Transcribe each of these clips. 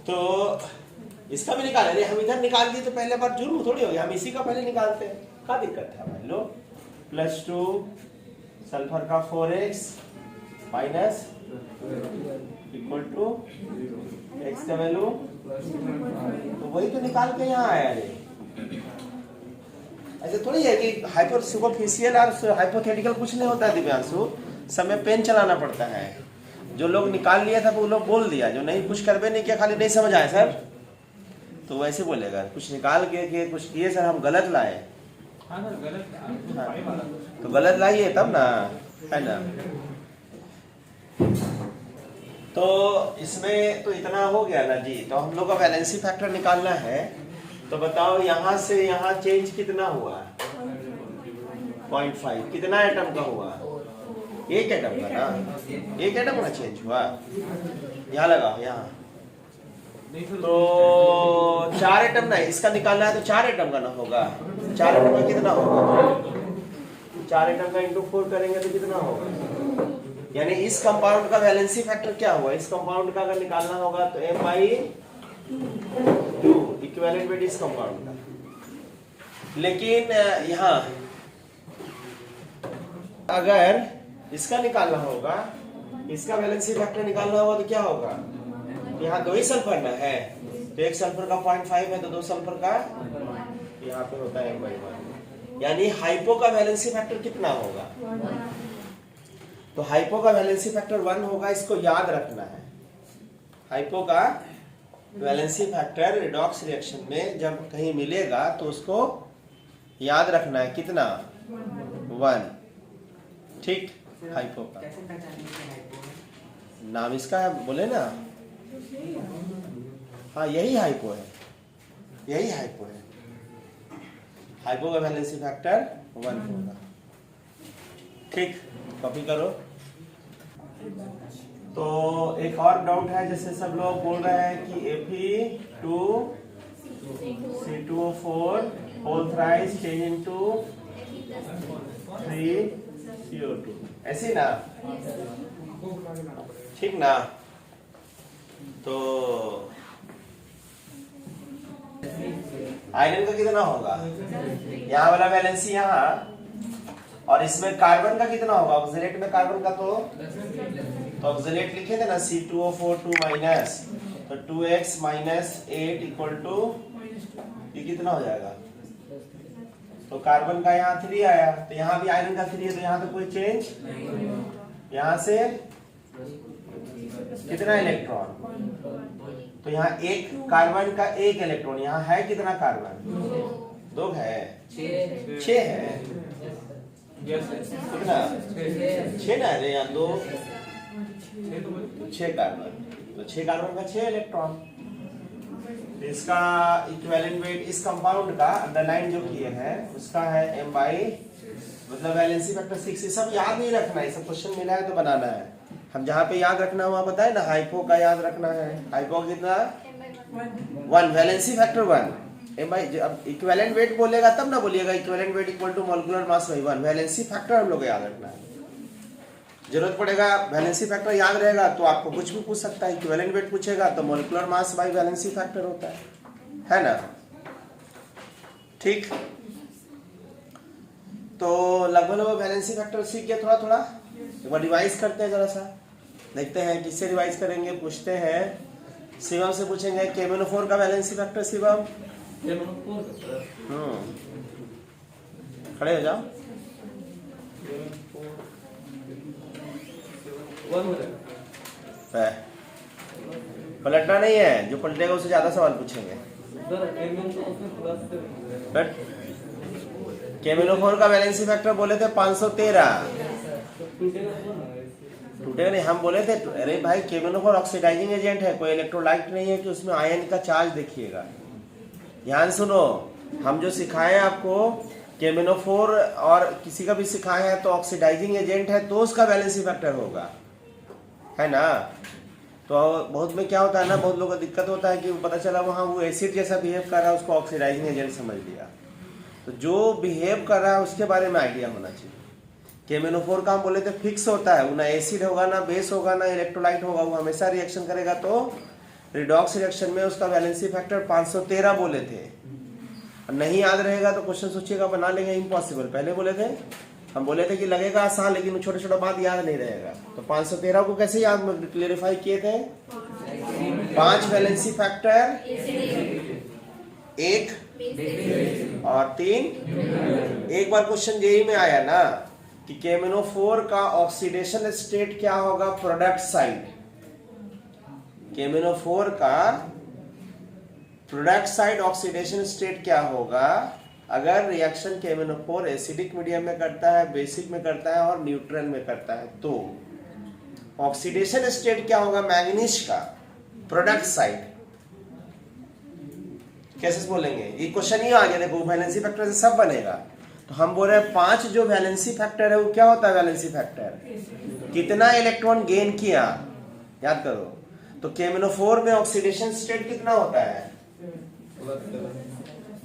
तो इसका भी निकाल, अरे हम इधर निकाल दिए तो पहले बार जुर्म थोड़ी हो गया, हम इसी का पहले निकालते हैं, क्या दिक्कत है भाई लो। +2 सल्फर का 4x minus equal to x का वैल्यू, तो वही तो निकाल के यहाँ आया रे। ऐसे थोड़ी है कि हाइपर सुपरफिशियल और हाइपोथेटिकल कुछ नहीं होता है दिव्यांशु, समय पेन चलाना पड़ता है। जो लोग निकाल लिया था वो लोग बोल दिया, जो नहीं कुछ करवे नहीं किया, खाली नहीं समझ आया सर तो वैसे बोलेगा कुछ निकाल के कुछ किए सर हम गलत लाए। हाँ सर गलत, तो गलत लाइए तब ना, है ना। तो इसमें तो इतना हो गया ना जी। तो हम लोग का वैलेंसी फैक्टर निकालना है, तो बताओ यहाँ से यहाँ चेंज कितना हुआ? 0.5। कितना एटम का हुआ? एक एटम का ना, एक एटम का चेंज हुआ। यहाँ लगाओ यहाँ, तो 4 एटम ना, इसका निकालना है तो 4 एटम का ना होगा। 4 एटम का कितना होगा? 4 एटम का इंटू 4 करेंगे तो कितना होगा? यानी इस कंपाउंड का वैलेंसी फैक्टर क्या हुआ? इस कंपाउंड का अगर निकालना होगा तो m/2 इक्विवेलेंट वेट इस कंपाउंड का। लेकिन यहाँ अगर इसका निकालना होगा, इसका वैलेंसी फैक्टर निकालना होगा तो क्या होगा? यहाँ 2 ही सल्फर ना है, तो एक सल्फर का 0.5 है तो 2 सल्फर का यहाँ पे होता है m/1। यानी हाइपो का वैलेंसी फैक्टर कितना होगा? तो हाइपो का वैलेंसी फैक्टर 1 होगा, इसको याद रखना है। हाइपो का वैलेंसी फैक्टर रिडॉक्स रिएक्शन में जब कहीं मिलेगा तो उसको याद रखना है, कितना? 1। ठीक, हाइपो का नाम इसका है, बोले ना। हाँ यही हाइपो है, यही हाइपो है। हाइपो का वैलेंसी फैक्टर 1 होगा। ठीक, कॉपी करो। तो एक और डाउट है, जैसे सब लोग बोल रहे हैं कि Fe2C2O4 whole thrice change into 3CO2, ऐसी ना, ठीक ना। तो आयरन का कितना होगा? यहाँ वाला वैलेंसी यहाँ, और इसमें कार्बन का कितना होगा? ऑक्सीलेट में कार्बन का तो ऑक्सीलेट लिखे थे ना, C2O4 2 माइनस, तो 2x माइनस 8 इक्वल टू, ये कितना हो जाएगा? तो कार्बन का यहाँ 3 आया, तो यहाँ भी आयरन का 3 है, तो यहाँ तो कोई चेंज नहीं। यहाँ से कितना इलेक्ट्रॉन? तो यहाँ एक कार्बन का एक इलेक्ट्रॉन, यहाँ है कितना कार्बन? 2 है, 6 है, कितना? 6 ना, अरे यहाँ 2, 6 कार्बन, तो 6 कार्बन का 6 इलेक्ट्रॉन। इसका इक्विवेलेंट वेट इस कंपाउंड का अंडरलाइन जो किए हैं उसका है m बाई, मतलब वैलेंसी फैक्टर 6। ये सब याद नहीं रखना है, सब क्वेश्चन मिला है तो बनाना है। हम जहाँ पे याद रखना है वहाँ बताए ना, हाइपो का याद रखना है। हाइपो कितना? 1, वैलेंसी फैक्टर 1 m बाई। अब इक्विवेलेंट वेट बोलेगा तब ना बोलिएगा equivalent weight equal to molecular mass by 1। Valency factor हम लोग याद रखना है। जरूरत पड़ेगा वैलेंसी फैक्टर याद रहेगा तो आपको कुछ भी पूछ सकता है। इक्विवेलेंट वेट पूछेगा तो molecular mass by valency factor होता है ना। ठीक, तो लगभग वैलेंसी फैक्टर सीख गया थोड़ा थोड़ा। एक बार रिवाइज करते हैं, जरा सा देखते हैं किससे रिवाइज करेंगे। पूछते हैं शिवम से, पूछेंगे KMnO4 का वैलेंसी फैक्टर। शिवम खड़े हो जाओ। पलटना नहीं है, जो पलटेगा उससे ज्यादा सवाल पूछेंगे। KMnO4 का वैलेंसी फैक्टर बोले थे 513। टूटेगा नहीं, हम बोले थे अरे भाई KMnO4 ऑक्सीडाइजिंग एजेंट है, कोई इलेक्ट्रोलाइट नहीं है कि उसमें आयन का चार्ज देखिएगा। ध्यान सुनो, हम जो सिखाए आपको KMnO4 और किसी का भी सिखाए हैं तो ऑक्सीडाइजिंग एजेंट है तो उसका वैलेंसी फैक्टर होगा, है ना। तो बहुत में क्या होता है ना, बहुत लोगों को दिक्कत होता है कि पता चला वहाँ वो एसिड जैसा बिहेव कर रहा है, उसको ऑक्सीडाइजिंग एजेंट समझ लिया। तो जो बिहेव कर रहा है उसके बारे में आइडिया होना चाहिए। KMnO4 का हम बोले थे फिक्स होता है, वो ना एसिड होगा, ना बेस होगा, ना इलेक्ट्रोलाइट होगा, वो हमेशा रिएक्शन करेगा तो रिडॉक्स रिएक्शन में उसका वैलेंसी फैक्टर 513 बोले थे। नहीं याद रहेगा तो क्वेश्चन सोचिएगा, बना लेंगे इम्पॉसिबल। पहले बोले थे, हम बोले थे कि लगेगा आसान लेकिन छोटे छोटे बात याद नहीं रहेगा। तो 513 को कैसे याद क्लेरिफाई किए थे? 5 वैलेंसी फैक्टर, 1 और 3। एक बार क्वेश्चन जेई में आया ना कि केमिनोफोर का ऑक्सीडेशन स्टेट क्या होगा प्रोडक्ट साइड। केमिनोफोर का प्रोडक्ट साइड ऑक्सीडेशन स्टेट क्या होगा अगर रिएक्शन केमिनोफोर एसिडिक मीडियम में करता है, बेसिक में करता है और न्यूट्रल में करता है। तो ऑक्सीडेशन स्टेट क्या होगा मैंगनीज का प्रोडक्ट साइड। कैसे बोलेंगे? ये क्वेश्चन ही आ गया। देखो वैलेंसी फैक्टर से सब बनेगा। तो हम बोल रहे हैं 5 जो वैलेंसी फैक्टर है वो क्या होता है? वैलेंसी फैक्टर कितना इलेक्ट्रॉन गेन किया, याद करो। तो केमिनोफोर में ऑक्सीडेशन स्टेट कितना होता है?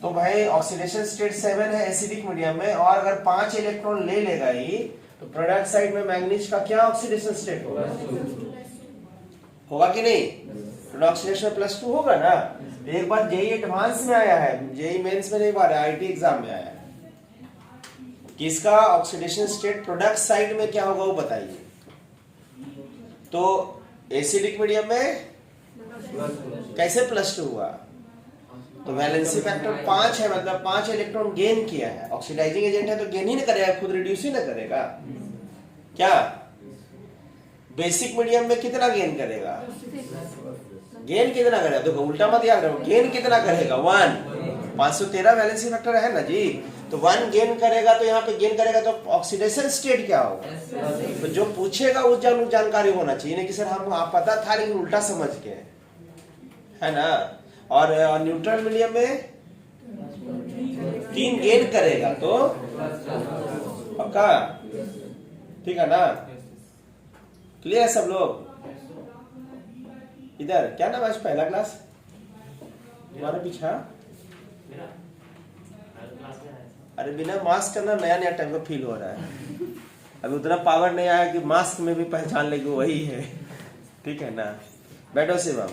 तो भाई ऑक्सीडेशन स्टेट 7 है एसिडिक मीडियम में, और अगर 5 इलेक्ट्रॉन ले लेगा ही तो प्रोडक्ट साइड में मैंगनीज का क्या ऑक्सीडेशन स्टेट होगा? होगा कि नहीं? तो ऑक्सीडेशन +2 होगा ना। एक बार जेई एडवांस में आया है, जेई मेंस में नहीं आ रहा है, आईटी एग्जाम में आया है कि इसका ऑक्सीडेशन स्टेट प्रोडक्ट साइड में क्या होगा वो बताइए। तो एसिडिक मीडियम में कैसे +2 हुआ? तो वैलेंसी फैक्टर 5 है, मतलब 5 इलेक्ट्रॉन गेन किया है। ऑक्सीडाइजिंग एजेंट है तो गेन ही नहीं करेगा, खुद रिड्यूस ही ना करेगा क्या? बेसिक मीडियम में कितना गेन करेगा? गेन कितना करेगा? देखो उल्टा मत याद रखो, गेन कितना करेगा? 1। 513 वैलेंसी फैक्टर है ना जी, तो 1 गेन करेगा। तो यहाँ पे गेन करेगा तो ऑक्सीडेशन स्टेट क्या होगा? तो जो पूछेगा उस जानकारी होना चाहिए, नहीं कि सर हमको आप पता था लेकिन उल्टा समझ के, है ना। और न्यूट्रल मीडियम में 3 गेन करेगा तो पक्का, ठीक है ना। क्लियर है सब लोग? इधर क्या नाम है पहला क्लास तुम्हारे पीछा? अरे बिना मास्क करना नया नया टाइप का फील हो रहा है। अभी उतना पावर नहीं आया कि मास्क में भी पहचान लेगी वही है, ठीक है ना। बैठो शिवम।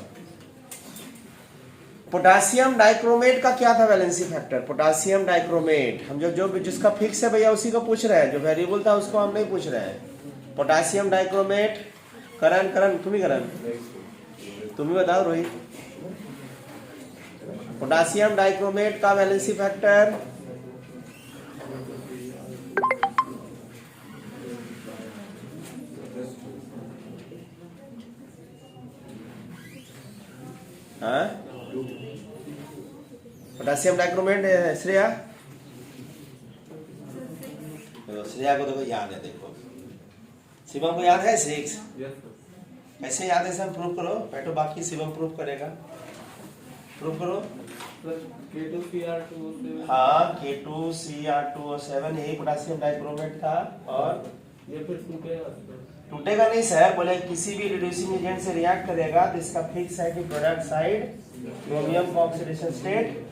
पोटासियम डाइक्रोमेट का क्या था वैलेंसी फैक्टर? पोटासियम डाइक्रोमेट हम जो जिसका फिक्स है भैया उसी को पूछ रहे हैं, जो वेरिएबल था उसको हम नहीं पूछ रहे हैं। पोटासियम डाइक्रोमेट, करण तुम ही तुम ही बताओ रोहित। पोटासियम डाइक्रोमेट का valency factor potassium dichromate Shreya को देखो याद है। देखो शिवम को याद है 6। कैसे याद है सब? प्रूफ करो। बैठो बाकी शिवम प्रूफ करेगा। प्रूफ करो। K2Cr2O7। हाँ K2Cr2O7 यही पोटासियम डाइक्रोमेट था। और ये फिर टूटेगा नहीं सर, बोले किसी भी रिड्यूसिंग एजेंट से रिएक्ट करेगा तो इसका फिक्स है कि प्रोडक्ट साइड क्रोमियम का ऑक्सीडेशन स्टेट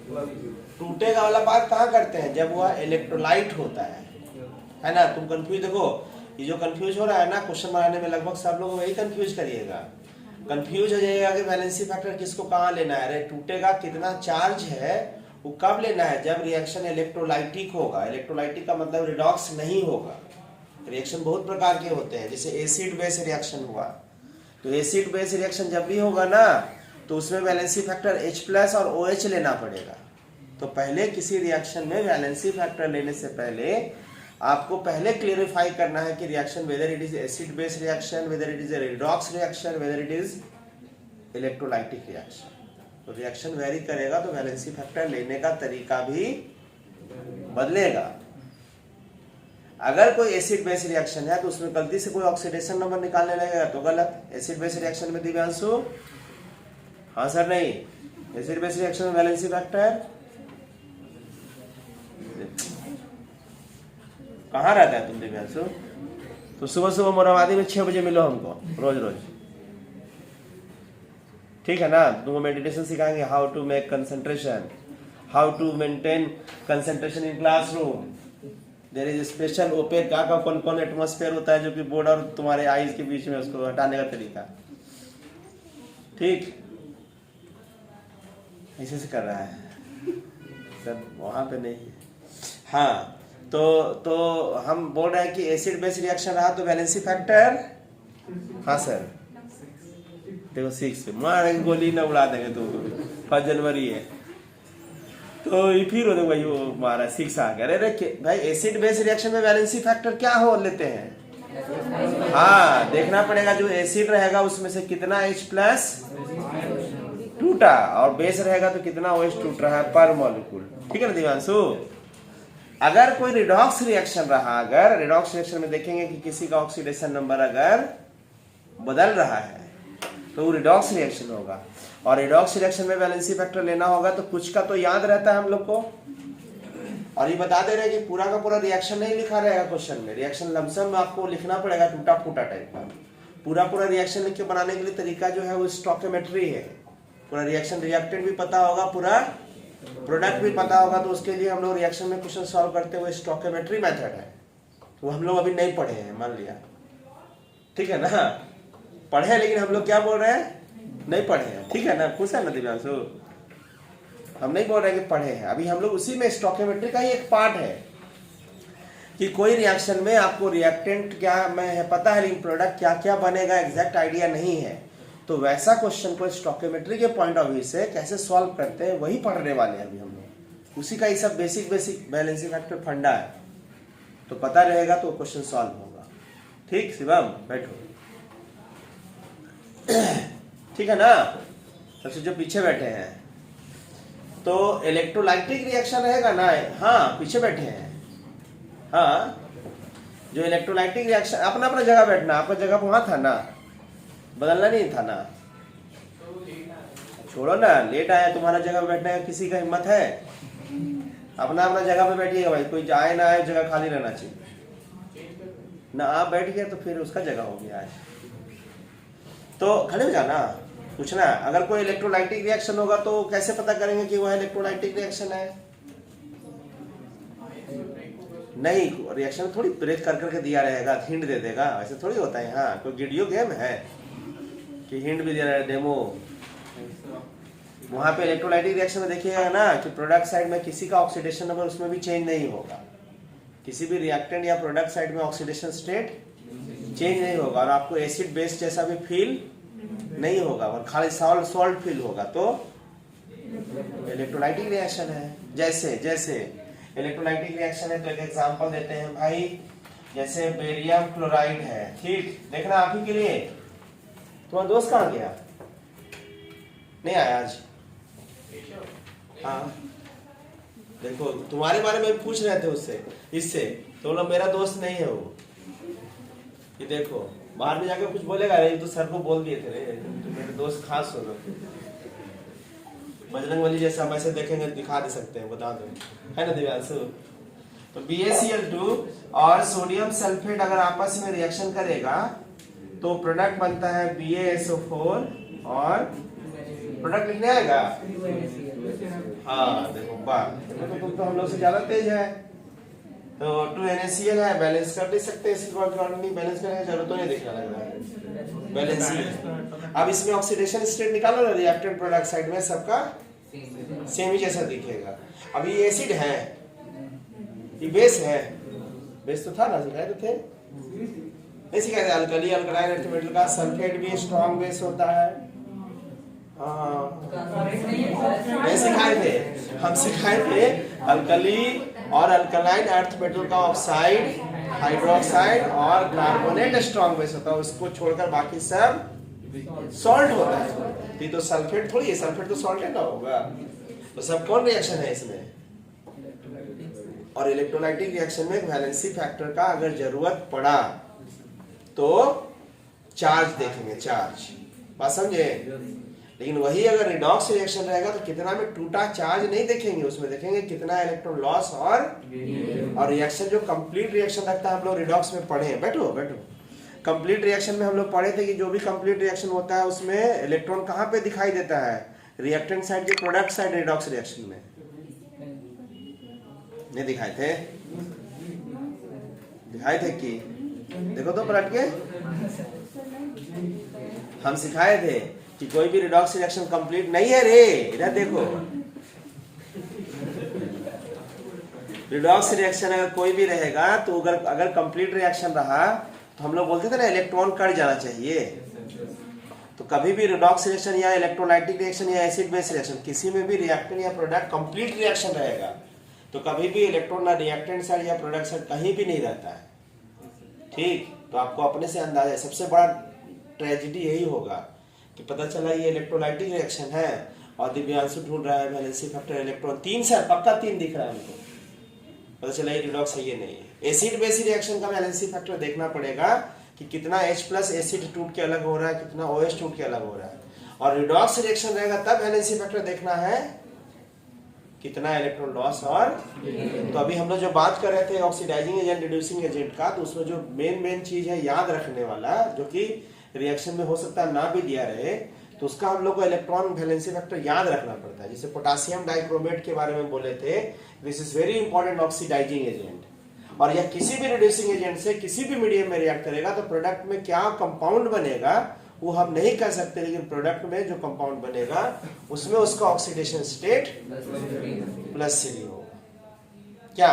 टूटेगा वाला बात कहाँ करते हैं? जब वह इलेक्ट्रोलाइट होता है ना। तुम कंफ्यूज देखो, ये जो कंफ्यूज हो रहा है ना क्वेश्चन बनाने में, लगभग सब लोग वही कंफ्यूज करिएगा। कंफ्यूज हो जाइएगा कि वैलेंसी फैक्टर किसको कहाँ लेना है। अरे टूटेगा कितना चार्ज है वो कब लेना है? जब रिएक्शन इलेक्ट्रोलाइटिक होगा। इलेक्ट्रोलाइटिक का मतलब रिडॉक्स नहीं होगा। रिएक्शन बहुत प्रकार के होते हैं, जैसे एसिड बेस रिएक्शन हुआ, तो एसिड बेस रिएक्शन जब भी होगा ना तो उसमें वैलेंसी फैक्टर H+ और OH लेना पड़ेगा। तो पहले किसी रिएक्शन में वैलेंसी फैक्टर लेने से पहले आपको पहले क्लियरिफाई करना है कि reaction whether it is acid base reaction, whether it is a redox reaction, whether it is electrolytic reaction. तो रिएक्शन वेरी करेगा तो वैलेंसी फैक्टर लेने का तरीका भी बदलेगा। अगर कोई एसिड बेस रिएक्शन है तो उसमें गलती से कोई ऑक्सीडेशन नंबर निकालने लगेगा तो गलत। एसिड बेस रिएक्शन में दिव्यांशु हाँ सर नहीं, एसिड बेस रिएक्शन में वैलेंसी फैक्टर कहाँ रहता है तुम दिव्यांशु? तो सुबह सुबह मोराबादी में 6 बजे मिलो हमको रोज रोज, ठीक है ना। तुमको मेडिटेशन सिखाएंगे, how to make concentration, how to maintain concentration in classroom. There is special ओपेक का कौन कौन एटमॉस्फेयर होता है जो कि बोर्ड और तुम्हारे आईज के बीच में, उसको हटाने का तरीका, ठीक। ऐसे से कर रहा है सर, वहां पे नहीं। हाँ तो हम बोल रहे हैं कि एसिड बेस रिएक्शन रहा तो वैलेंसी फैक्टर, हाँ सर देखो 6 मार गोली ना उड़ा देंगे तो 5 जनवरी है तो फिर देखो भाई वो मारा 6 आ गया। अरे भाई एसिड बेस रिएक्शन में वैलेंसी फैक्टर क्या हो लेते हैं, हाँ देखना पड़ेगा जो एसिड रहेगा उसमें से कितना H+ टूटा और बेस रहेगा तो कितना OH टूट रहा है पर मॉलिक्यूल, ठीक है ना दिव्यांशु। अगर कोई रिडॉक्स रिएक्शन रहा, अगर रिडॉक्स रिएक्शन में देखेंगे कि किसी का ऑक्सीडेशन नंबर अगर बदल रहा है तो वो रिडॉक्स रिएक्शन होगा। और रिडॉक्स रिएक्शन में वैलेंसी फैक्टर लेना होगा तो कुछ का तो याद रहता है हम लोग को, और ये बता दे रहे हैं कि पूरा का पूरा रिएक्शन नहीं लिखा रहेगा क्वेश्चन में, रिएक्शन लमसम में आपको लिखना पड़ेगा टूटा फूटा टाइप का। पूरा रिएक्शन लिख के बनाने के लिए तरीका जो है वो स्टोइकियोमेट्री है, पूरा रिएक्शन रिएक्टेंट भी पता होगा, पूरा प्रोडक्ट भी पता होगा, तो उसके लिए हम लोग रिएक्शन में क्वेश्चन सॉल्व करते हुए स्टोइकियोमेट्री मेथड है, तो हम लोग अभी नहीं पढ़े हैं मान लिया, ठीक है ना। पढ़े लेकिन हम लोग क्या बोल रहे हैं, नहीं पढ़े हैं, ठीक है ना, खुश है ना दिव्यांशु। हम नहीं बोल रहे कि पढ़े हैं, अभी हम लोग उसी में स्टोइकियोमेट्री का ही एक पार्ट है कि कोई रिएक्शन में आपको रिएक्टेंट क्या में है पता है लेकिन प्रोडक्ट क्या क्या बनेगा एग्जैक्ट आइडिया नहीं है, तो वैसा क्वेश्चन को स्टोइकियोमेट्री के पॉइंट ऑफ व्यू से कैसे सॉल्व करते हैं वही पढ़ने वाले हैं अभी हम लोग। उसी का ही सब बेसिक बैलेंसिंग फैक्टर फंडा है, तो पता रहेगा तो क्वेश्चन सॉल्व होगा। ठीक शिवम बैठो, ठीक है ना। सबसे जो पीछे बैठे हैं तो इलेक्ट्रोलाइटिक रिएक्शन रहेगा ना, हाँ पीछे बैठे हैं, हाँ जो इलेक्ट्रोलाइटिक रिएक्शन अपना अपना जगह बैठना, आपका जगह वहां था ना, बदलना नहीं था ना, छोड़ो ना, लेट आया तुम्हारा जगह पे बैठने का किसी का हिम्मत है, अपना अपना जगह पे बैठिएगा भाई, कोई जाए ना आए जगह खाली रहना चाहिए ना, आप बैठ गए तो फिर उसका जगह हो गया है तो खड़े हो जाना। पूछना अगर कोई इलेक्ट्रोलाइटिक रिएक्शन होगा तो कैसे पता करेंगे कि वह इलेक्ट्रोलाइटिक रिएक्शन है, नहीं रिएक्शन थोड़ी प्रेस कर करके दिया रहेगा, हिंट दे देगा, ऐसे थोड़ी होता है। हाँ कोई वीडियो गेम है कि हिंट भी दे रहा है, डेमो। वहां पे इलेक्ट्रोलाइटिक रिएक्शन में देखिएगा ना कि प्रोडक्ट साइड में किसी का ऑक्सीडेशन नंबर उसमें भी चेंज नहीं होगा, किसी भी रिएक्टेंट या प्रोडक्ट साइड में ऑक्सीडेशन स्टेट चेंज नहीं होगा, और आपको एसिड बेस जैसा भी फील नहीं होगा और खाली सॉल्ट फील होगा, तो इलेक्ट्रोलाइटिक रिएक्शन है। जैसे इलेक्ट्रोलाइटिक रिएक्शन है तो एक एग्जांपल देते हैं भाई, जैसे बेरियम क्लोराइड है, ठीक देखना आप ही के लिए। तुम्हारा दोस्त कहाँ गया, नहीं आया आज? हाँ देखो तुम्हारे बारे में पूछ रहे थे उससे इससे, तो बोला मेरा दोस्त नहीं है वो, ये देखो बाहर में जाकर कुछ बोलेगा नहीं, तो सर को बोल दिए थे रे तो मेरे दोस्त खास हो लोग, बजरंग बली जैसा हम ऐसे देखेंगे दिखा दे सकते हैं, बता दो है ना दिव्यांशु। तो BaCl2 और सोडियम सल्फेट अगर आपस में रिएक्शन करेगा तो प्रोडक्ट बनता है BaSO4 और प्रोडक्ट लिखने आएगा, हाँ देखो बात तो हम लोग से ज्यादा तेज है, तो 2NaCl है, बैलेंस कर दे सकते हैं, बैलेंस करने की जरूरत तो नहीं दिखना लग रहा है, बैलेंस ही। अब इसमें ऑक्सीडेशन स्टेट निकालो ना, रिएक्टेंट प्रोडक्ट साइड में सबका सेम ही जैसा दिखेगा। अब ये एसिड है, ये बेस है, बेस तो था ना, सिखाए तो थे नहीं सिखाए थे, अल्कली अल्कलाइन अर्थ मेटल का सल्फेट भी स्ट्रॉन्ग बेस होता है, नहीं सिखाए थे, हम सिखाए थे अल्कली और अल्कलाइन अर्थ मेटल का ऑक्साइड, हाइड्रोक्साइड और कार्बोनेट स्ट्रॉन्ग बेस होता है, उसको छोड़कर बाकी सब सॉल्ट होता है। ये तो सल्फेट थोड़ी है, सल्फेट तो सॉल्ट है ना होगा, तो सब कौन रिएक्शन है इसमें। और इलेक्ट्रोलाइटिक रिएक्शन में वैलेंसी फैक्टर का अगर जरूरत पड़ा तो चार्ज देखेंगे, चार्ज बात समझे। लेकिन वही अगर रिडॉक्स रिएक्शन रहेगा तो कितना में टूटा चार्ज नहीं देखेंगे, उसमें देखेंगे कितना इलेक्ट्रॉन लॉस और रिएक्शन जो कंप्लीट रिएक्शन रखता है हम लोग रिडॉक्स में पढ़े हैं। बैठो कंप्लीट रिएक्शन में हम लोग पढ़े थे कि जो भी कंप्लीट रिएक्शन होता है उसमें इलेक्ट्रॉन कहाँ पे दिखाई देता है, रिएक्टेंट साइड के प्रोडक्ट साइड रिडॉक्स रिएक्शन में नहीं दिखाए थे, दिखाए थे कि देखो तो पलट के हम सिखाए थे कि कोई भी रिडॉक्स रिएक्शन कंप्लीट नहीं है रे, इधर देखो। रिडॉक्स रिएक्शन अगर कोई भी रहेगा तो अगर कंप्लीट रिएक्शन रहा तो हम लोग बोलते थे ना इलेक्ट्रॉन कट जाना चाहिए। तो कभी भी रिडॉक्स रिएक्शन या इलेक्ट्रोलाइटिक रिएक्शन या एसिड बेस रिएक्शन किसी में भी रिएक्टेंट या प्रोडक्ट कंप्लीट रिएक्शन रहेगा तो कभी भी इलेक्ट्रॉन ना रिएक्टेंट साइड या प्रोडक्ट साइड कहीं भी नहीं रहता है। ठीक, तो आपको अपने से अंदाजा है। सबसे बड़ा ट्रेजेडी यही होगा कि पता चला ये इलेक्ट्रोलाइटिक रिएक्शन है और दिव्यांशु ढूंढ रहा है वैलेंसी फैक्टर इलेक्ट्रॉन 3 से पक्का 3 दिख रहा है हमको, पता चला ये रिडॉक्स है, ये नहीं है। एसिड बेस रिएक्शन का वैलेंसी फैक्टर देखना पड़ेगा कि कितना H प्लस एसिड टूट के अलग हो रहा है, कितना OH टूट के अलग हो रहा है। और रिडॉक्स रिएक्शन रहेगा तब वैलेंसी फैक्टर देखना है कितना इलेक्ट्रॉन लॉस। और तो अभी हम लोग जो बात कर रहे थे ऑक्सीडाइजिंग एजेंट रिड्यूसिंग एजेंट का, तो उसमें जो मेन चीज है याद रखने वाला, जो कि रिएक्शन में हो सकता है ना भी दिया रहे, तो उसका हम लोग को इलेक्ट्रॉन वैलेंसी फैक्टर याद रखना पड़ता है। जैसे पोटेशियम डाइक्रोमेट के बारे में बोले थे, this is very important oxidising agent. और यह किसी भी रिड्यूसिंग एजेंट से किसी भी मीडियम में रिएक्ट करेगा तो प्रोडक्ट में क्या कंपाउंड बनेगा वो हम नहीं कह सकते, लेकिन प्रोडक्ट में जो कंपाउंड बनेगा उसमें उसका ऑक्सीडेशन स्टेट +3 होगा। क्या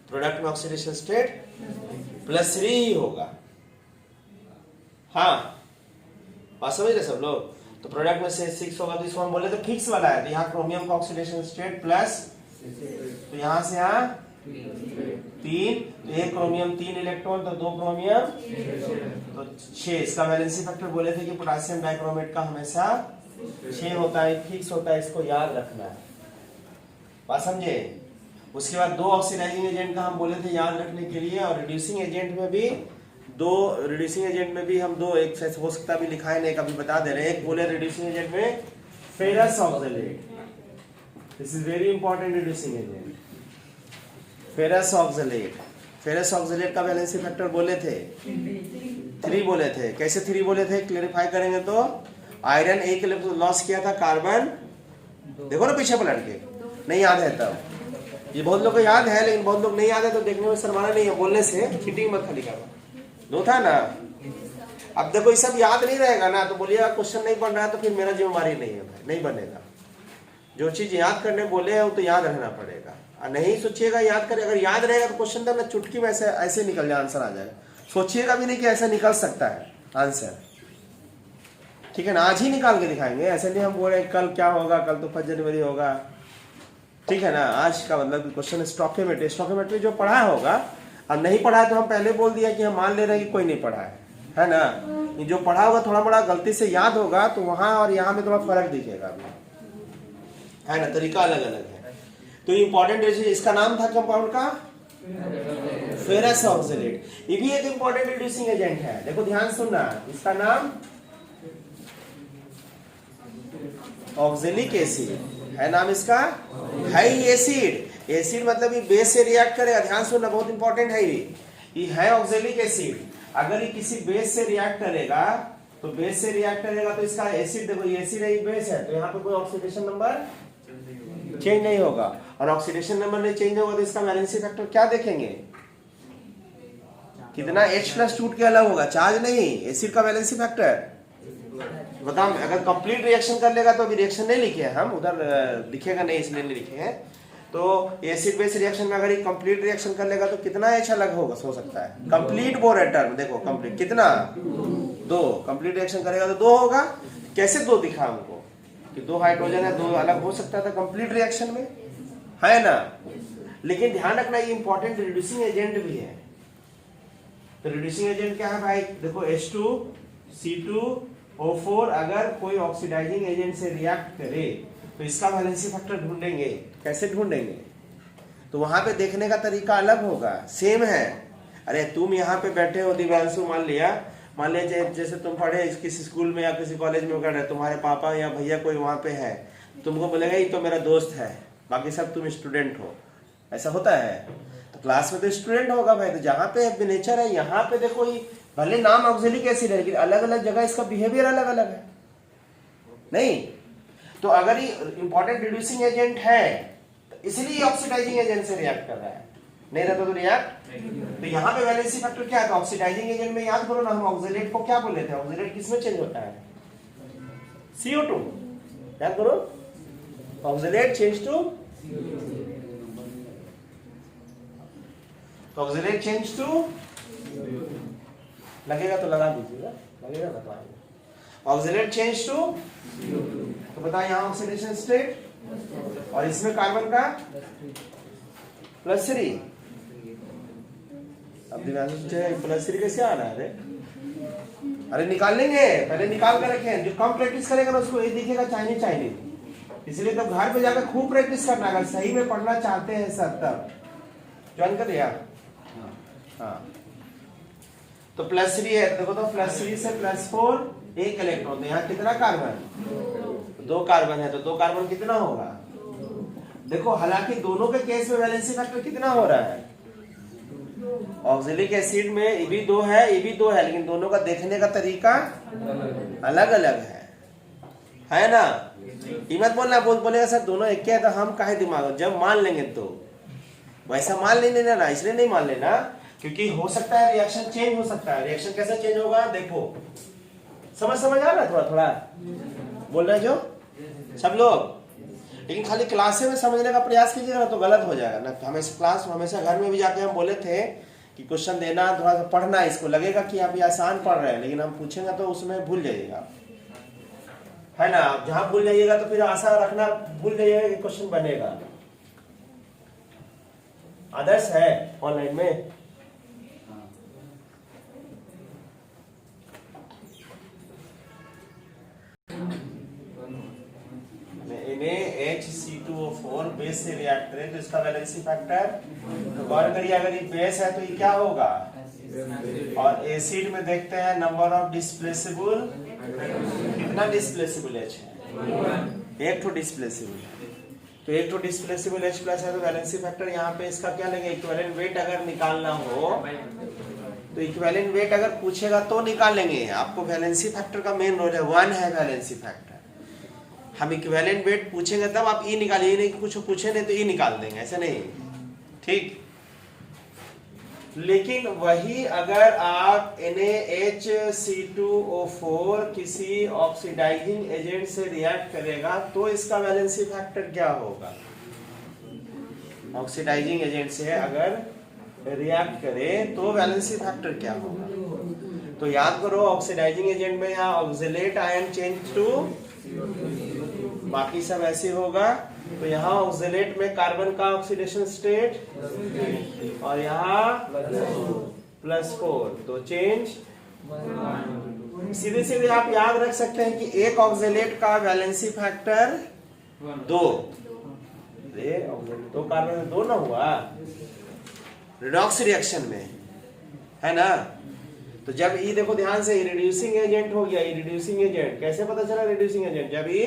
प्रोडक्ट में ऑक्सीडेशन स्टेट +3 ही होगा। हाँ, बात समझ रहे सब लोग। तो प्रोडक्ट में से 6 होगा, तो इसको हम बोले तो फिक्स वाला है। तो यहाँ क्रोमियम का ऑक्सीडेशन स्टेट प्लस, तो यहाँ से यहाँ 3, तो 1 क्रोमियम 3 इलेक्ट्रॉन, तो 2 क्रोमियम तो 6। इसका वैलेंसी फैक्टर बोले थे कि पोटेशियम डाइक्रोमेट का हमेशा 6 होता है, फिक्स होता है, इसको याद रखना है। बात समझे। उसके बाद 2 ऑक्सीडाइजिंग एजेंट का हम बोले थे याद रखने के लिए। और रिड्यूसिंग एजेंट में भी हम 2 एक से हो सकता भी लिखाए नहीं, कभी बता दे रहे हैं। एक बोले रिड्यूसिंग एजेंट में ferrous oxalate, this is very important reducing agent, ferrous oxalate का वैलेंसी फैक्टर बोले थे 3 बोले थे। कैसे 3 बोले थे क्लेरिफाई करेंगे तो आयरन 1 इलेक्ट्रॉन लॉस किया था, कार्बन देखो ना पीछे पलट के, नहीं याद है तब। ये बहुत लोग को याद है लेकिन बहुत लोग नहीं याद है, तो देखने में शर्माना नहीं है, बोलने से चीटिंग मत खाली करना। 2 था ना। अब देखो ये सब याद नहीं रहेगा ना, तो बोलिएगा क्वेश्चन नहीं बन रहा है तो फिर मेरा जिम्मेवारी नहीं है भाई, नहीं बनेगा। जो चीज याद करने बोले हैं वो तो याद रहना पड़ेगा। और नहीं सोचिएगा याद करें, अगर याद रहेगा तो क्वेश्चन तो ना चुटकी में ऐसे निकल जाए, आंसर आ जाएगा। सोचिएगा भी नहीं कि ऐसा निकल सकता है आंसर, ठीक है ना। आज ही निकाल के दिखाएंगे, ऐसे नहीं हम बोल रहे कल क्या होगा, कल तो 5 जनवरी होगा, ठीक है ना। आज का मतलब क्वेश्चन स्टोकियोमेट्री जो पढ़ा होगा, और नहीं पढ़ा है तो हम पहले बोल दिया कि हम मान ले रहे हैं कि कोई नहीं पढ़ा है ना। जो पढ़ा होगा थोड़ा बड़ा गलती से याद होगा तो वहां और यहाँ में थोड़ा फर्क दिखेगा, है ना, तरीका अलग अलग है। तो इंपॉर्टेंट इसका नाम था कंपाउंड का फेरस ऑक्सलेट। ये भी एक इंपॉर्टेंट रिड्यूसिंग एजेंट है, देखो ध्यान सुनना। इसका नाम ऑक्जेलिक एसिड है, नाम इसका है ही एसिड। एसिड मतलब ये बेस से रिएक्ट करेगा, ध्यान सुनना, बहुत इंपॉर्टेंट है ये है ऑक्जेलिक एसिड। अगर ये किसी बेस से रिएक्ट करेगा तो बेस से रिएक्ट करेगा तो इसका एसिड, देखो ये एसिड है, ये बेस है, तो यहाँ पे कोई ऑक्सीडेशन नंबर चेंज नहीं होगा। और ऑक्सीडेशन नंबर नहीं चेंज होगा तो इसका वैलेंसी फैक्टर क्या देखेंगे, कितना H प्लस टूट के अलग होगा, चार्ज नहीं, एसिड का वैलेंसी फैक्टर बताओ। अगर कंप्लीट रिएक्शन कर लेगा तो अभी रिएक्शन नहीं लिखे हैं हम, उधर दिखेगा नहीं इसलिए नहीं लिखे हैं। तो एसिड बेस रिएक्शन में अगर ये कंप्लीट रिएक्शन कर लेगा तो कितना H अलग होगा, हो सकता है कंप्लीट बोर टर्म, देखो कंप्लीट कितना 2, कंप्लीट रिएक्शन करेगा तो 2 होगा। कैसे 2 दिखा हमको कि 2 हाइड्रोजन है, 2 अलग हो सकता था कंप्लीट रिएक्शन में, है ना। लेकिन ध्यान रखना ये इंपॉर्टेंट रिड्यूसिंग एजेंट भी है। तो रिड्यूसिंग एजेंट क्या है भाई, देखो H2C2O4 अगर कोई ऑक्सीडाइजिंग एजेंट से रिएक्ट करे तो इसका वैलेंसी फैक्टर ढूंढेंगे। कैसे ढूंढेंगे, तो वहां पे देखने का तरीका अलग होगा, सेम है। अरे तुम यहाँ पे बैठे हो दिव्यांशु, मान लिया जैसे तुम पढ़े किसी स्कूल में या किसी कॉलेज में कर रहे, तुम्हारे पापा या भैया कोई वहां पे है, तुमको बोलेगा ये तो मेरा दोस्त है, बाकी सब तुम स्टूडेंट हो, ऐसा होता है। तो क्लास में तो स्टूडेंट होगा भाई, तो जहाँ पे नेचर है यहाँ पे देखो ये भले नाम ऑक्जेलिक एसिड है लेकिन अलग अलग जगह इसका बिहेवियर अलग अलग है, नहीं। तो अगर ये इंपॉर्टेंट रिड्यूसिंग एजेंट है तो इसलिए ऑक्सीडाइजिंग एजेंट से रिएक्ट कर रहा है, नहीं रहता तो रिएक्ट। तो यहाँ पे वैलेंसी फैक्टर क्या है, तो ऑक्सीडाइजिंग एजेंट में याद करो ना, हम ऑक्जेलेट को क्या बोले थे, ऑक्जेलेट किसमें चेंज होता है, CO2, याद करो, oxalate change to, oxalate change to, लगेगा तो लगा दीजिएगा, लगेगा तो आएगा। ऑक्सलेट चेंज टू, तो बताओ यहाँ ऑक्सीडेशन स्टेट, और इसमें कार्बन का +3। अब दिमाग में सोचे +3 कैसे आ रहा है? अरे निकाल लेंगे, पहले निकाल कर रखें, जो कम प्रैक्टिस करेगा ना उसको ये दिखेगा चाइनीज चाइनीज। इसलिए तब घर पे जाकर खूब प्रैक्टिस करना, अगर सही में पढ़ना चाहते हैं सब तब ज्वाइन कर लिया। हाँ तो +3 है, देखो तो +3 से +4 एक इलेक्ट्रॉन, तो यहाँ कितना कार्बन? 2 कार्बन है, तो 2 कार्बन कितना होगा? देखो हालांकि दोनों के केस में वैलेंसी फैक्टर कितना हो रहा है? ऑक्सैलिक एसिड में ये भी 2 है, ये भी 2 है, लेकिन दोनों का देखने का तरीका अलग अलग है ना? ये मत बोलना, बोलेगा सर दोनों एक है, तो हम काहे दिमाग, जब मान लेंगे तो वैसा मान नहीं लेना ना, इसलिए नहीं मान लेना क्योंकि हो सकता है रिएक्शन चेंज हो सकता है। रिएक्शन कैसे चेंज होगा देखो, समझ आ रहा है? थोड़ा थोड़ा बोल रहे जो सब लोग, लेकिन खाली क्लास में समझने का प्रयास कीजिएगा ना तो गलत हो जाएगा ना। हमेशा क्लास में, हमेशा घर में भी जाके हम बोले थे कि क्वेश्चन देना, थोड़ा सा पढ़ना, इसको लगेगा कि आप ये आसान पढ़ रहे हैं, लेकिन हम पूछेंगे तो उसमें भूल जाइएगा, है ना? जहां भूल जाइएगा तो फिर आशा रखना, भूल जाइएगा कि क्वेश्चन बनेगा। आदर्श है ऑनलाइन में, HC2O4 बेस से रिएक्ट करें तो इसका वैलेंसी फैक्टर, तो गौर करिए अगर ये बेस है तो ये क्या होगा? और एसिड में देखते हैं नंबर ऑफ डिस्प्लेसेबल, कितना डिस्प्लेसेबल H है? एक तो डिस्प्लेसेबल, तो एक तो डिस्प्लेसेबल H प्लस है, तो वैलेंसी फैक्टर यहाँ पे इसका क्या लेंगे? इक्विवेलेंट वेट अगर निकालना हो तो इक्विवेलेंट वेट अगर पूछेगा तो निकाल लेंगे। आपको वैलेंसी फैक्टर का मेन रोल है, 1 है वैलेंसी फैक्टर। हम इक्विवेलेंट वेट पूछेंगे तब आप ई निकालिए, ये नहीं कि कुछ पूछे नहीं तो ई निकाल देंगे, ऐसा नहीं, ठीक। लेकिन वही अगर आप NaHC2O4 किसी ऑक्सीडाइजिंग एजेंट से रिएक्ट करेगा तो इसका वैलेंसी फैक्टर क्या होगा? ऑक्सीडाइजिंग एजेंट से अगर रिएक्ट करे तो वैलेंसी फैक्टर क्या होगा? तो याद करो, ऑक्सीडाइजिंग एजेंट में यहाँ ऑक्सलेट आयन चेंज टू, बाकी सब ऐसे होगा। तो यहाँ ऑक्सलेट में कार्बन का ऑक्सीडेशन स्टेट और यहाँ +4, तो चेंज। सीधे सीधे आप याद रख सकते हैं कि एक ऑक्सलेट का वैलेंसी फैक्टर 2, तो कार्बन में 2 ना हुआ रिडॉक्स रिएक्शन में, है ना? तो जब ई देखो ध्यान से, रिड्यूसिंग एजेंट हो गया, रिड्यूसिंग एजेंट कैसे पता चला? रिड्यूसिंग एजेंट जब ई,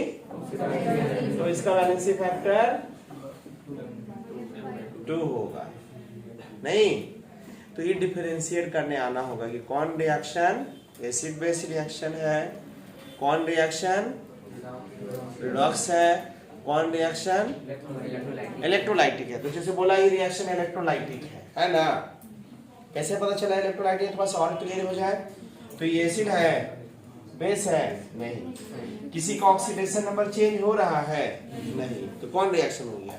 तो इसका वैलेंसी फैक्टर 2 होगा। नहीं तो ये डिफरेंशिएट करने आना होगा कि कौन रिएक्शन एसिड बेस रिएक्शन है, कौन रिएक्शन रिडॉक्स है, कौन रिएक्शन इलेक्ट्रोलाइटिक है। तो जैसे बोला ये रिएक्शन इलेक्ट्रोलाइटिक है ना? कैसे पता चला इलेक्ट्रोलाइटिक? थोड़ा सा और क्लियर हो जाए तो ये एसिड है, बेस है नहीं, किसी का ऑक्सीडेशन नंबर चेंज हो रहा है नहीं, तो कौन रिएक्शन हो गया?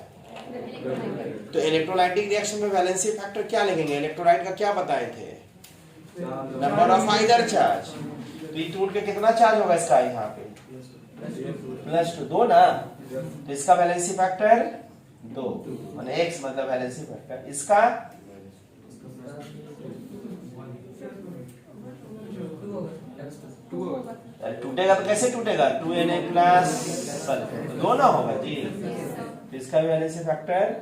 तो इलेक्ट्रोलाइटिक रिएक्शन में वैलेंसी फैक्टर क्या लिखेंगे? इलेक्ट्रोलाइट का क्या बताए थे? Number of either charge. तो ये टूट के कितना चार्ज होगा इसका? यहाँ पे +2, 2 ना, तो इसका वैलेंसी फैक्टर 2, माने X मतलब वैलेंसी फैक्टर। इसका टूटेगा तो कैसे टूटेगा? 2Na+, सॉरी 2 ना होगा जी, तो इसका वैलेंसी फैक्टर,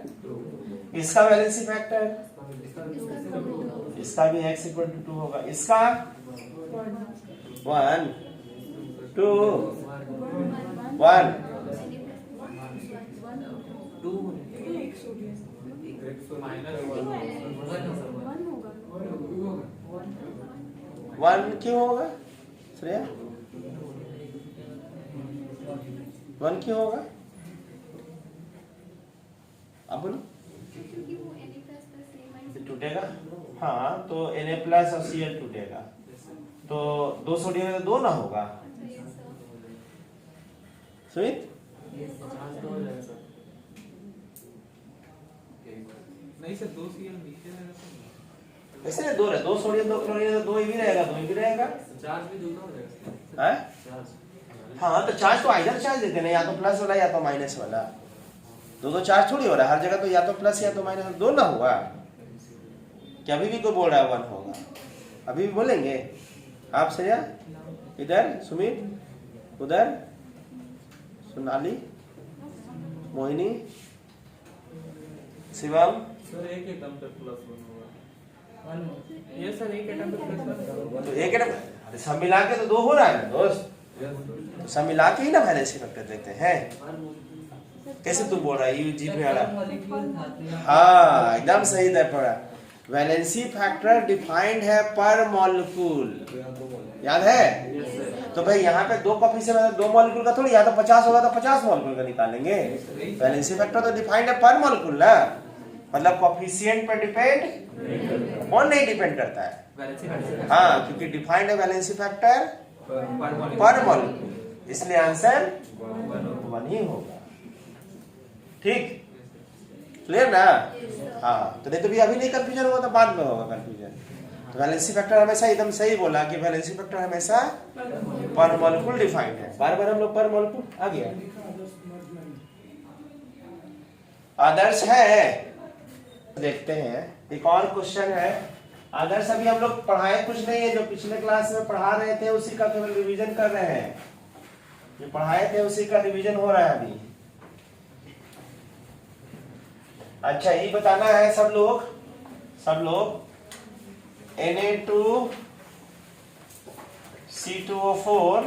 इसका वैलेंसी फैक्टर, इसका भी X = 2 होगा, इसका 1 2 1 1 क्यों होगा श्रेया? 1 क्यों होगा? अब बोलो। टूटेगा, हाँ, तो Na+ और Cl टूटेगा, तो 2 सोडियम में 2 ना होगा, सुमित नहीं सर 2 CL नीचे ऐसे ना 2 रहे, 2 सोडियम 2 क्लोरीन 2 भी रहेगा, 2 भी रहेगा। चार्ज भी दूसरा हो जाएगा हैं? चार्ज। हाँ तो चार्ज तो आइदर चार्ज देते हैं, या तो प्लस वाला या तो माइनस वाला। दो चार्ज थोड़ी हो रहा है हर जगह, तो या तो प्लस या तो माइनस, दो ना हुआ क्या? अभी भी कोई बोल रहा है 1 होगा, अभी भी बोलेंगे आप? श्रेया इधर, सुमित उधर, सोनाली, मोहिनी, शिवम। सर एक एटम पे प्लस 1 होगा। ये सर एक एटम पे प्लस 1 तो एक एटम, अरे सब मिला के तो 2 हो रहा है ना दोस्त, तो सब मिला के ही ना वैलेंसी फैक्टर देते हैं। कैसे तू बोल रहा है यू जी पे आ रहा? हाँ एकदम सही दर पड़ा। वैलेंसी फैक्टर डिफाइंड है पर मॉलिक्यूल, याद है? तो भाई यहाँ पे 2 कोफिशिएंट में 2 मॉलिक्यूल का थोड़ी, या तो 50 होगा तो 50 मॉलिक्यूल का निकालेंगे। वैलेंसी फैक्टर तो डिफाइंड है पर मॉलिक्यूल ना, मतलब कोफिशिएंट पर डिपेंड कौन नहीं डिपेंड करता है। हाँ क्योंकि डिफाइंड है वैलेंसी फैक्टर पर मॉलिक्यूल, इसलिए आंसर 1 ही होगा। ठीक, क्लियर ना? हाँ तो नहीं तो भी अभी नहीं कंफ्यूजन होगा तो बाद में होगा कंफ्यूजन। तो वैलेंसी फैक्टर हमेशा एकदम सही बोला कि वैलेंसी फैक्टर हमेशा पर मॉलिक्यूल डिफाइंड है। बार बार हम लोग पर मॉलिक्यूल आ गया। आदर्श है, देखते हैं एक और क्वेश्चन है। आदर्श अभी हम लोग पढ़ाए कुछ नहीं है, जो पिछले क्लास में पढ़ा रहे थे उसी का केवल रिवीजन कर रहे हैं। जो पढ़ाए थे उसी का रिवीजन हो रहा है अभी। अच्छा ये बताना है सब लोग Na2 C2O4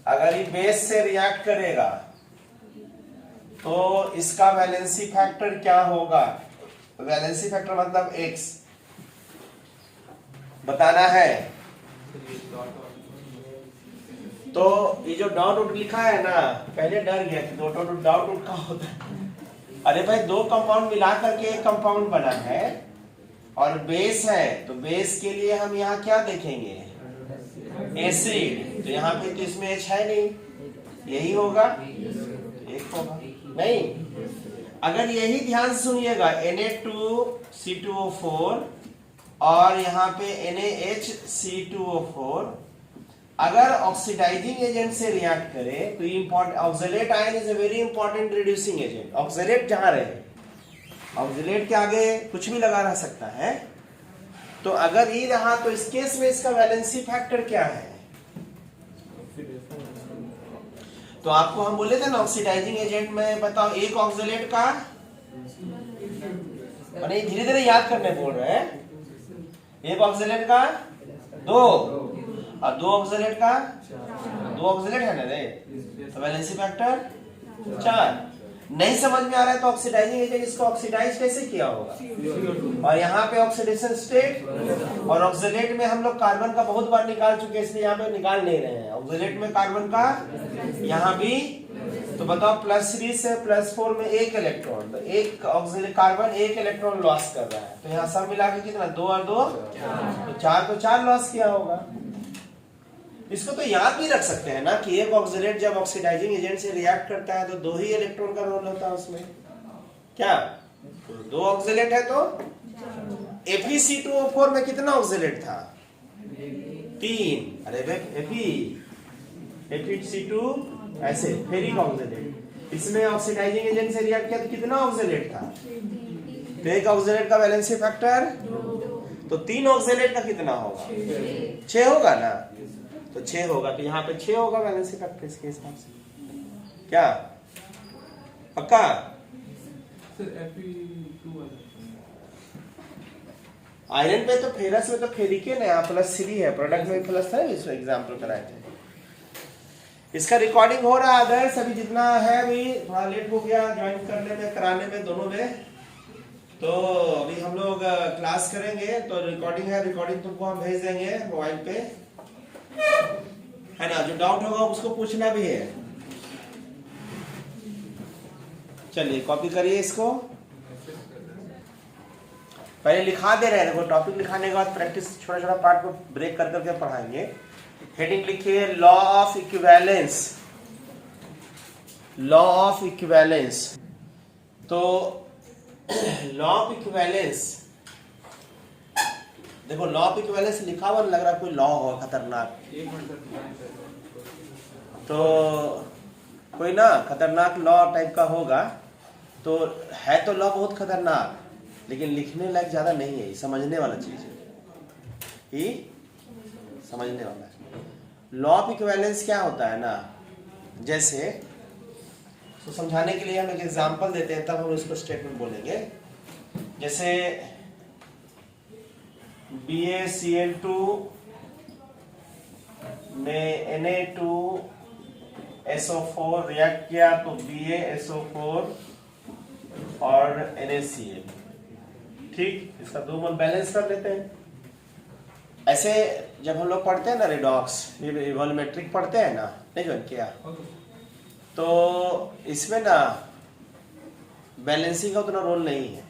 अगर ये बेस से रिएक्ट करेगा तो इसका वैलेंसी फैक्टर क्या होगा? वैलेंसी फैक्टर मतलब X बताना है। तो ये जो डॉट उट लिखा है ना, पहले डर गया कि डॉट उट का होता है। अरे भाई 2 कंपाउंड मिला करके एक कंपाउंड बना है और बेस है, तो बेस के लिए हम यहाँ क्या देखेंगे? एसिड। तो यहाँ पे तो इसमें H है नहीं, यही होगा, एक होगा नहीं। अगर यही ध्यान से सुनिएगा Na2C2O4 और यहाँ पे NaHC2O4 अगर ऑक्सीडाइजिंग एजेंट से रिएक्ट करे तो important oxalate ion is a very important reducing agent. Oxalate जहां रहे, ऑक्सलेट के आगे कुछ भी लगा रह सकता है। तो अगर ये रहा तो इस केस में इसका वैलेंसी फैक्टर क्या है? तो आपको हम बोले थे ना ऑक्सीडाइजिंग एजेंट में बताओ एक ऑक्सलेट का, माने धीरे धीरे याद करने बोल रहे हैं। एक ऑक्सलेट का 2 और 2 ऑक्सलेट का 2 ऑक्सलेट है ना रे, तो वैलेंसी फैक्टर 4। नहीं समझ में आ रहा है तो ऑक्सीडाइजिंग एजेंट इसको ऑक्सीडाइज कैसे किया होगा? और यहाँ पे ऑक्सीडेशन स्टेट, और ऑक्सलेट में हम लोग कार्बन का बहुत बार निकाल चुके हैं, इसलिए यहाँ पे निकाल नहीं रहे हैं। ऑक्सलेट में कार्बन का यहाँ भी, तो बताओ +3 से +4 में 1 इलेक्ट्रॉन, तो एक ऑक्सीजन कार्बन 1 इलेक्ट्रॉन लॉस कर रहा है। तो यहाँ सब मिला के कितना 2 और 2 तो 4, तो 4 लॉस किया होगा। इसको तो याद भी रख सकते हैं ना कि एक ऑक्सीडेट जब ऑक्सीडाइजिंग एजेंट से रिएक्ट करता है तो 2 ही इलेक्ट्रॉन का रोल होता है उसमें। क्या 2 ऑक्सीडेट है तो FeC2O4 में कितना ऑक्सीडेट था? 3। अरे FeC2 ऐसे फेरिक ऑक्सीडेट, इसमें ऑक्सीडाइजिंग एजेंट से रिएक्ट किया तो कितना ऑक्सीडेट था? तो एक ऑक्सीडेट का वैलेंसी फैक्टर, तो 3 ऑक्सीडेट का कितना होगा? 6 होगा ना, तो 6 होगा, तो यहाँ पे 6 होगा वैलेंसी फैक्टर इसके हिसाब से। क्या पक्का? आयरन पे तो फेरस में तो फेरिकेन है, +3 है, प्रोडक्ट में प्लस है, इसमें एग्जाम्पल कराए थे। इसका रिकॉर्डिंग हो रहा है अदर्स, अभी जितना है अभी थोड़ा लेट हो गया ज्वाइन करने में, कराने में, दोनों में। तो अभी हम लोग क्लास करेंगे तो रिकॉर्डिंग है, रिकॉर्डिंग तुमको हम भेज देंगे मोबाइल पे, है ना? जो डाउट होगा उसको पूछना भी है। चलिए कॉपी करिए इसको। पहले लिखा दे रहे हैं, देखो टॉपिक लिखाने के बाद प्रैक्टिस छोटा छोटा पार्ट को ब्रेक कर करके पढ़ाएंगे। हेडिंग लिखिए law of equivalence. Law of equivalence. तो लॉ ऑफ इक्विवेलेंस, देखो लॉ ऑफ इक्विवेलेंस लिखा हुआ लग रहा कोई लॉ हो खतरनाक, तो कोई ना खतरनाक लॉ टाइप का होगा, तो है तो लॉ बहुत खतरनाक, लेकिन लिखने लायक ज्यादा नहीं है, समझने वाला चीज है, ये समझने वाला है। लॉ ऑफ इक्विवेलेंस क्या होता है ना, जैसे तो समझाने के लिए हम एक एग्जांपल देते हैं, तब हम इसको स्टेटमेंट बोलेंगे। जैसे BaCl2 में Na2SO4 रिएक्ट किया तो BaSO4 और NaCl, ठीक, इसका 2 मोल बैलेंस कर लेते हैं। ऐसे जब हम लोग पढ़ते हैं ना रिडॉक्स, वॉल्यूमेट्रिक पढ़ते हैं ना, नहीं जो क्या, तो इसमें ना बैलेंसिंग का उतना रोल नहीं है,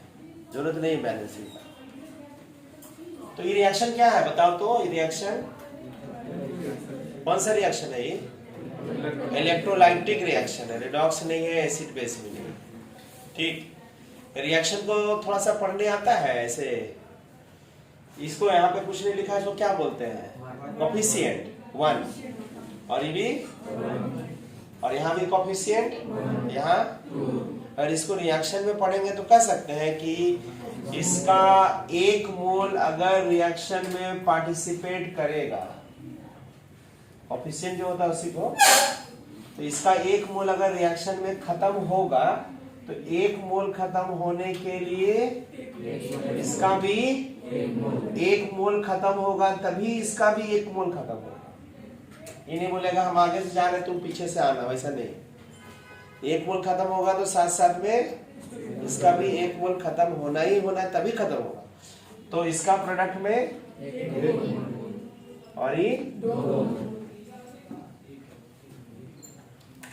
जरूरत नहीं है बैलेंसिंग का। तो ये रिएक्शन क्या है बताओ तो, ये रिएक्शन कौन सा रिएक्शन है, ये इलेक्ट्रोलाइटिक रिएक्शन है, रिडॉक्स नहीं है, एसिड बेस भी नहीं, ठीक। रिएक्शन को थोड़ा सा पढ़ने आता है ऐसे, इसको यहाँ पे कुछ नहीं लिखा है, इसको क्या बोलते हैं, कोफिशिएंट 1, और ये भी, और यहाँ भी कोफिशिएंट, यहाँ, और इसको रिएक्शन में पढ़ेंगे तो कह सकते हैं कि इसका 1 मोल अगर रिएक्शन में पार्टिसिपेट करेगा, कोफिशिएंट जो होता है उसी को, तो इसका 1 मोल अगर रिएक्शन में खत्म होगा तो 1 मोल खत्म होने के लिए इसका भी 1 मोल खत्म होगा, तभी इसका भी 1 मोल खत्म होगा। ये नहीं बोलेगा हम आगे से जा रहे तुम पीछे से आना, वैसा नहीं। 1 मोल खत्म होगा तो साथ साथ में इसका भी 1 मोल खत्म होना ही होना है, तभी खत्म होगा। तो इसका प्रोडक्ट में और ये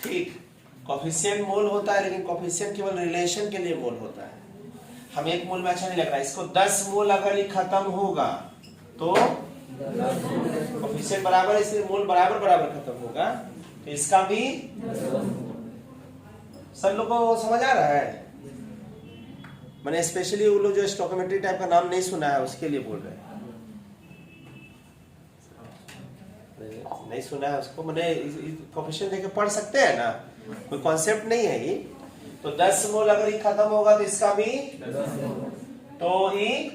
ठीक, कोफिशिएंट मोल होता है, लेकिन कोफिशिएंट केवल रिलेशन के लिए मोल होता है। हम 1 मोल में अच्छा नहीं लग रहा है, इसको 10 मोल अगर ये खत्म होगा तो कोफिशिएंट बराबर, इसलिए मोल बराबर बराबर खत्म होगा, तो इसका भी, सब लोग को समझ आ रहा है। मैंने स्पेशली वो लोग जो स्टोकियोमेट्री टाइप का नाम नहीं सुना है उसके लिए बोल रहे हैं, नहीं सुना है उसको, मैंने कोफिशिएंट देके पढ़ सकते हैं ना, कोई कॉन्सेप्ट नहीं है ये। तो 10 मोल अगर ये खत्म होगा तो इसका भी, तो ये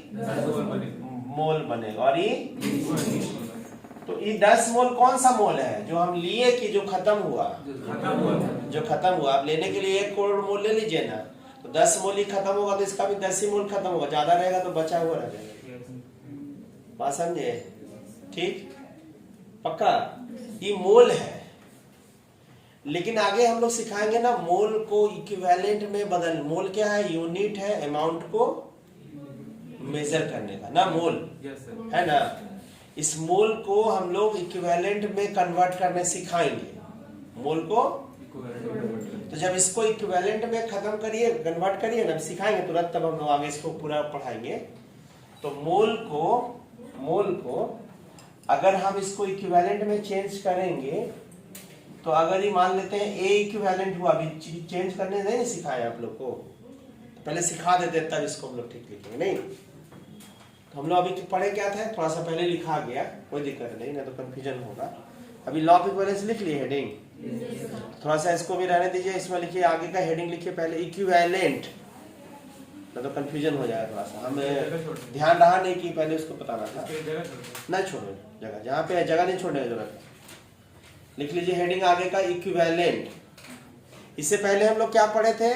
मोल बनेगा, और ये, तो ये 10 मोल कौन सा मोल है जो हम लिए कि जो खत्म हुआ, जो खत्म हुआ। आप लेने के लिए 1 करोड़ मोल ले लीजिए ना, तो 10 मोल ही खत्म होगा तो इसका भी 10 ही मोल खत्म होगा, ज्यादा रहेगा तो बचा हुआ रह जाएगा। बात समझे, ठीक, पक्का। ये मोल है, लेकिन आगे हम लोग सिखाएंगे ना मोल को इक्विवेलेंट में बदल। मोल क्या है, यूनिट है अमाउंट को मेजर करने का ना, मोल है ना। इस मोल को हम लोग इक्विवेलेंट में कन्वर्ट करने सिखाएंगे, मोल को। तो जब इसको इक्विवेलेंट में खत्म करिए, कन्वर्ट करिए ना, सिखाएंगे तुरंत, तब हम लोग आगे इसको पूरा पढ़ाएंगे। तो मोल को अगर हम इसको इक्विवेलेंट में चेंज करेंगे, तो अगर ये मान लेते हैं A इक्विवेलेंट हुआ, अभी चेंज करने नहीं सिखाया आप लोग को, तो पहले सिखा देते तब इसको हम लोग ठीक लिखेंगे, नहीं तो हम लोग अभी पढ़े क्या था, थोड़ा सा पहले लिखा गया, कोई दिक्कत नहीं, ना तो कंफ्यूजन होगा। अभी लॉ ऑफ इक्विवेलेंस लिख लिए हेडिंग, थोड़ा सा इसको भी रहने दीजिए, इसमें लिखिए आगे का हेडिंग लिखिए पहले इक्विवेलेंट, ना तो कंफ्यूजन हो जाएगा थोड़ा सा। हमें ध्यान रहा नहीं कि पहले उसको बताना था, ना छोड़ो जगह, जहाँ पे जगह नहीं छोड़ने की जरूरत है। लिख लीजिए हेडिंग आगे का इक्विवेलेंट। इससे पहले हम लोग क्या पढ़े थे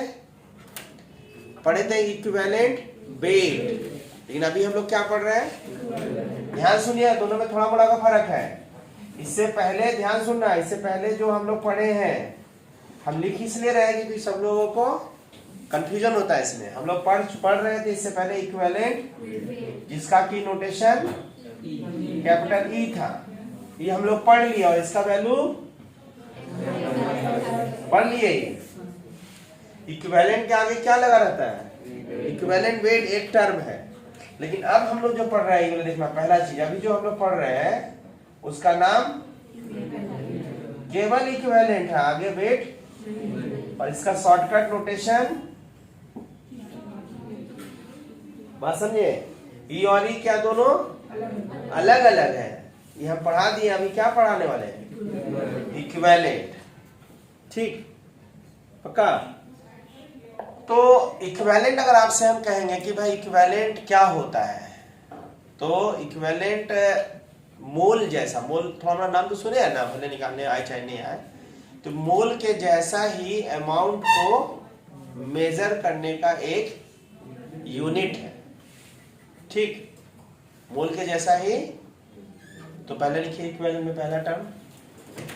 इक्विवेलेंट वेट, लेकिन अभी हम लोग क्या पढ़ रहे हैं, ध्यान सुनिए, दोनों में थोड़ा बड़ा का फर्क है। इससे पहले ध्यान सुनना, इससे पहले जो हम लोग पढ़े हैं, हम लिख इसलिए रहे क्योंकि सब लोगों को कंफ्यूजन होता है इसमें। हम लोग पढ़ रहे थे इससे पहले इक्विवेलेंट, जिसका की नोटेशन कैपिटल ई था, ये हम लोग पढ़ लिया, और इसका वैल्यू पढ़ लिए। इक्विवेलेंट के आगे क्या लगा रहता है, इक्विवेलेंट वेट एक टर्म है, लेकिन अब हम लोग जो पढ़ रहे हैं, ये देखना पहला चीज, अभी जो हम लोग पढ़ रहे हैं उसका नाम केवल इक्विवेलेंट है, आगे वेट, और इसका शॉर्टकट नोटेशन, बात समझे, ई और ई क्या दोनों अलग अलग है। ये हम पढ़ा दिए, अभी क्या पढ़ाने वाले हैं, इक्विवेलेंट। ठीक, पक्का। तो इक्विवेलेंट अगर आपसे हम कहेंगे कि भाई इक्विवेलेंट क्या होता है, तो इक्विवेलेंट मोल जैसा, मोल थोड़ा नाम तो सुने हैं ना, भले निकालने आए चाहे नहीं आए, तो मोल के जैसा ही अमाउंट को मेजर करने का एक यूनिट है। ठीक, मोल के जैसा ही, तो पहले लिखिए इक्विवेलेंट में पहला term,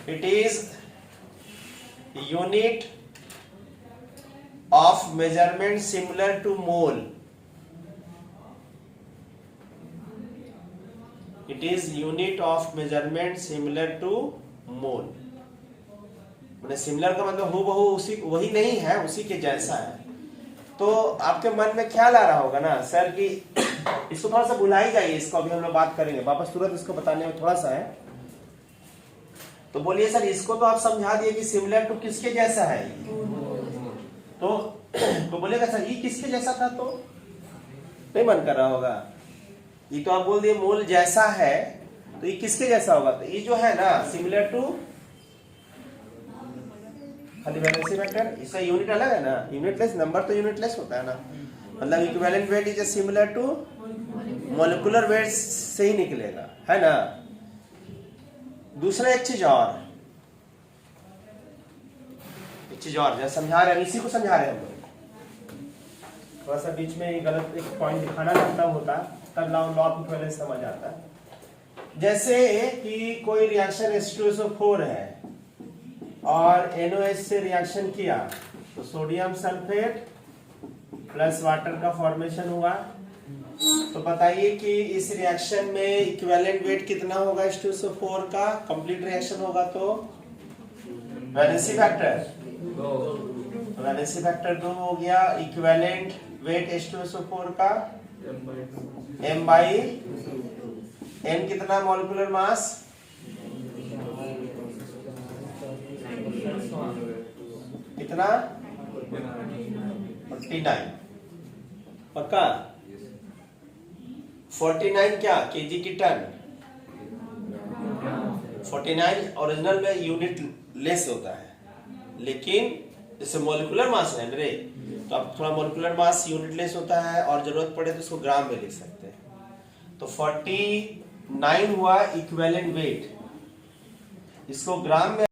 it is unit of measurement similar to mole. It is unit of measurement similar to mole. मैंने सिमिलर का मतलब हूबहू उसी वही नहीं है, उसी के जैसा है। तो आपके मन में ख्याल आ रहा होगा ना सर कि इसको थोड़ा सा भुलाई जाइए, इसको अभी हम लोग बात करेंगे, वापस तुरंत इसको बताने में थोड़ा सा है। तो बोलिए सर इसको तो आप समझा दिए कि सिमिलर टू किसके जैसा है, तो बोलेगा सर ये किसके जैसा था, तो नहीं मन कर रहा होगा। ये तो आप बोल दिए मोल जैसा है, तो ये किसके जैसा होगा, तो ये जो है ना सिमिलर टू, खाली वैलेंसी फैक्टर, इसका यूनिट अलग है ना, यूनिटलेस नंबर तो यूनिटलेस होता है ना, मतलब equivalent weight is similar to molecular weight से ही निकलेगा, है ना। दूसरा एक चीज और जो समझा रहे हैं, इसी को समझा रहे हैं हम लोग, थोड़ा सा बीच में गलत एक पॉइंट दिखाना लगता होता, तब लॉ ऑफ इक्विवेलेंस समझ आता है। जैसे कि कोई रिएक्शन H2SO4 है और NOH से रिएक्शन किया, तो सोडियम सल्फेट प्लस वाटर का फॉर्मेशन हुआ। तो बताइए कि इस रिएक्शन में इक्विवेलेंट वेट कितना होगा H2SO4 का, कंप्लीट रिएक्शन होगा तो वैलेंसी फैक्टर, वैलेंसी फैक्टर 2 हो गया। इक्विवेलेंट वेट H2SO4 का m बाई n, कितना मॉलिक्यूलर मास, कितना 49, पक्का 49 क्या केजी की टन, 49 ओरिजिनल में यूनिट लेस होता है, लेकिन जैसे मॉलिक्यूलर मास है मेरे, तो अब थोड़ा मॉलिक्यूलर मास यूनिट लेस होता है और जरूरत पड़े तो उसको ग्राम में लिख सकते हैं। तो 49 हुआ इक्विवेलेंट वेट, इसको ग्राम में